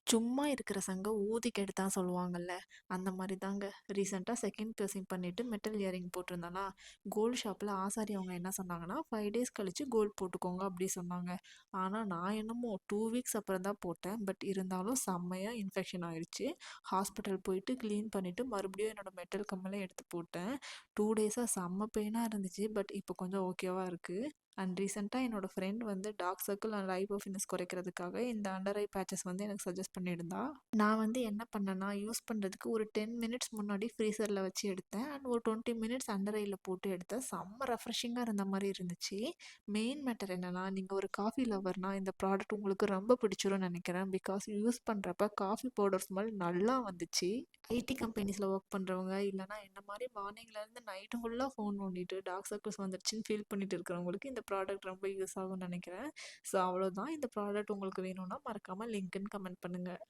சும்மா இருக்கிற சங்க ஊதி கெடுத்தான் சொல்லுவாங்கல்ல. அந்த மாரி தாங்க. ரீசெண்டா செகண்ட் piercing பண்ணிட்டு மெட்டல் இயரிங் போட்டிருந்தேனா, கோல்ட் ஷாப்ல ஆசாரி அவங்க என்ன சொன்னாங்கன்னா, 5 டேஸ் கழிச்சு கோல்ட் போட்டுக்கோங்க அப்படி சொன்னாங்க. ஆனா நான் என்னமோ 2 வீக்ஸ் அப்புறம் தான் போட்டேன். பட் இருந்தாலும் செம்மையா இன்ஃபெக்ஷன் ஆயிடுச்சு. ஹாஸ்பிட்டல் போயிட்டு க்ளீன் பண்ணிட்டு மறுபடியும் என்னோட மெட்டல் கம்மலே எடுத்து போட்டேன். 2 டேஸா செம்ம பெயினா இருந்துச்சு. பட் இப்போ கொஞ்சம் ஓகேவா இருக்கு. அண்ட் ரீசெண்டாக என்னோட ஃப்ரெண்ட் வந்து டார்க் சர்க்கிள் அண்ட் ஹைப்போஃபினஸ் குறைக்கிறதுக்காக இந்த அண்டர் ஐ பேச்சஸ் வந்து எனக்கு சஜஸ்ட் பண்ணியிருந்தா. நான் வந்து என்ன பண்ணேன்னா, யூஸ் பண்ணுறதுக்கு ஒரு 10 மினிட்ஸ் முன்னாடி ஃப்ரீசரில் வச்சு எடுத்தேன். அண்ட் ஒரு 20 மினிட்ஸ் அண்டர் ஐயில் போட்டு எடுத்தேன். செம்ம ரெஃப்ரெஷிங்காக இருந்த மாதிரி இருந்துச்சு. மெயின் மேட்டர் என்னன்னா, நீங்கள் ஒரு காஃபி லவர்னா இந்த ப்ராடக்ட் உங்களுக்கு ரொம்ப பிடிச்சிரும்னு நினைக்கிறேன். பிகாஸ் யூஸ் பண்ணுறப்ப காஃபி பவுடர் ஸ்மெல் நல்லா வந்துச்சு. ஐடி கம்பெனிஸில் ஒர்க் பண்ணுறவங்க இல்லைனா என்ன மாதிரி மார்னிங்லேருந்து நைட்டு ஃபுல்லாக ஃபோன் நோண்டிட்டு டார்க் சர்க்கிள்ஸ் வந்துருச்சுன்னு ஃபீல் பண்ணிட்டு இருக்கிறவங்களுக்கு இந்த ப்ராடக்ட் ரொம்ப யூஸ் ஆகும்னு நினைக்கிறேன். ஸோ அவ்வளோதான். இந்த ப்ராடக்ட் உங்களுக்கு வேணும்னா மறக்காமல் லிங்க்குன்னு கமெண்ட் பண்ணுங்கள்.